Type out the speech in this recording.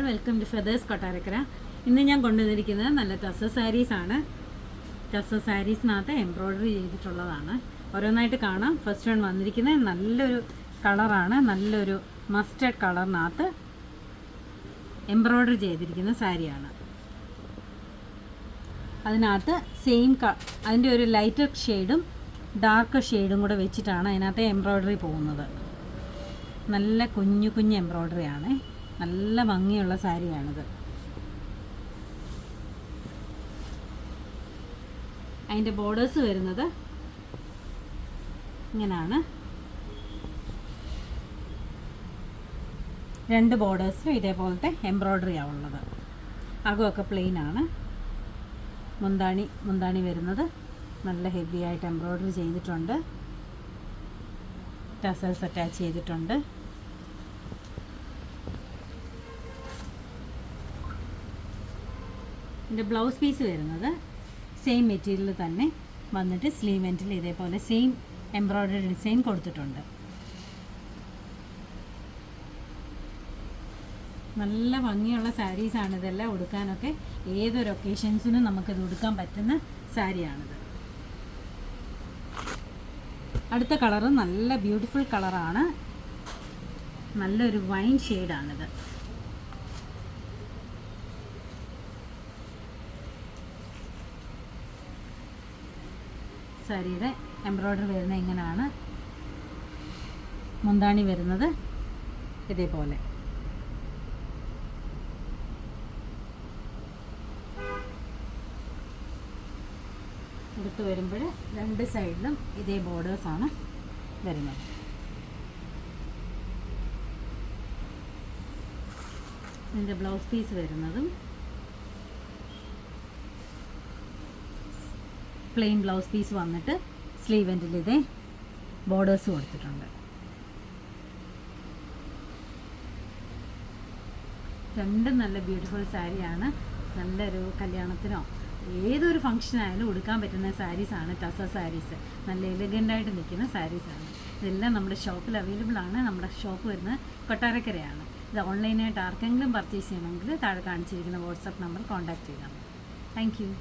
Welcome to feathers Kottarakkara. ഇന്ന് ഞാൻ കൊണ്ടുവന്നിരിക്കുന്നത് നല്ല ടസർ സാരീസാണ്. ടസർ സാരീസിനകത്ത് എംബ്രോയ്ഡറി ചെയ്തിട്ടുള്ളതാണ്. ഓരോന്നായിട്ട് കാണാം. ഫസ്റ്റ് വൺ വന്നിരിക്കുന്നത് നല്ലൊരു കളറാണ്. നല്ലൊരു മസ്റ്റർഡ് കളറിനകത്ത് എംബ്രോയ്ഡറി ചെയ്തിരിക്കുന്ന സാരിയാണ്. അതിനകത്ത് അതിൻ്റെ ഒരു ലൈറ്റർ ഷെയ്ഡും ഡാർക്ക് ഷെയ്ഡും കൂടെ വെച്ചിട്ടാണ് അതിനകത്ത് എംബ്രോയ്ഡറി പോകുന്നത്. നല്ല കുഞ്ഞു കുഞ്ഞു എംബ്രോയ്ഡറി ആണ്. നല്ല ഭംഗിയുള്ള സാരിയാണിത്. അതിൻ്റെ ബോർഡേഴ്സ് വരുന്നത് ഇങ്ങനെയാണ്. 2 ബോർഡേഴ്സിലും ഇതേപോലത്തെ എംബ്രോയ്ഡറിയാണ് ഉള്ളത്. അകമൊക്കെ പ്ലെയിൻ ആണ്. മുന്താണി വരുന്നത് നല്ല ഹെവി ആയിട്ട് എംബ്രോയ്ഡറി ചെയ്തിട്ടുണ്ട്. ടസൽസ് അറ്റാച്ച് ചെയ്തിട്ടുണ്ട്. ഇതിൻ്റെ ബ്ലൗസ് പീസ് വരുന്നത് സെയിം മെറ്റീരിയൽ തന്നെ വന്നിട്ട് സ്ലീവ് എൻഡിൽ ഇതേപോലെ സെയിം എംബ്രോയ്ഡറി ഡിസൈൻ കൊടുത്തിട്ടുണ്ട്. നല്ല ഭംഗിയുള്ള സാരീസാണ് ഇതെല്ലാം. ഉടുക്കാനൊക്കെ ഏതൊരു ഒക്കേഷൻസിനും നമുക്കിത് ഉടുക്കാൻ പറ്റുന്ന സാരിയാണിത്. അടുത്ത കളറ് നല്ല ബ്യൂട്ടിഫുൾ കളറാണ്. നല്ലൊരു വൈൻ ഷെയ്ഡാണിത്. സാരിയുടെ എംബ്രോയ്ഡറി വരുന്നത് ഇങ്ങനെയാണ്. മുന്താണി വരുന്നത് ഇതേപോലെ. എടുത്ത് വരുമ്പോൾ 2 സൈഡിലും ഇതേ ബോർഡേഴ്സാണ് വരുന്നത്. ഇതിൻ്റെ ബ്ലൗസ് പീസ് വരുന്നതും പ്ലെയിൻ ബ്ലൗസ് പീസ് വന്നിട്ട് സ്ലീവ് എൻഡിൽ ഇതേ ബോർഡേഴ്സ് കൊടുത്തിട്ടുണ്ട്. രണ്ടും നല്ല ബ്യൂട്ടിഫുൾ സാരിയാണ്. നല്ലൊരു കല്യാണത്തിനോ ഏതൊരു ഫംഗ്ഷനായാലും ഉടുക്കാൻ പറ്റുന്ന സാരീസാണ് ടസർ സാരീസ്. നല്ല എലിഗൻ്റായിട്ട് നിൽക്കുന്ന സാരീസാണ്. ഇതെല്ലാം നമ്മുടെ ഷോപ്പിൽ അവൈലബിൾ ആണ്. നമ്മുടെ ഷോപ്പ് വരുന്നത് കൊട്ടാരക്കരയാണ്. ഇത് ഓൺലൈനായിട്ട് ആർക്കെങ്കിലും പർച്ചേസ് ചെയ്യണമെങ്കിൽ താഴെ കാണിച്ചിരിക്കുന്ന വാട്സപ്പ് നമ്പർ കോൺടാക്റ്റ് ചെയ്യണം. Thank you.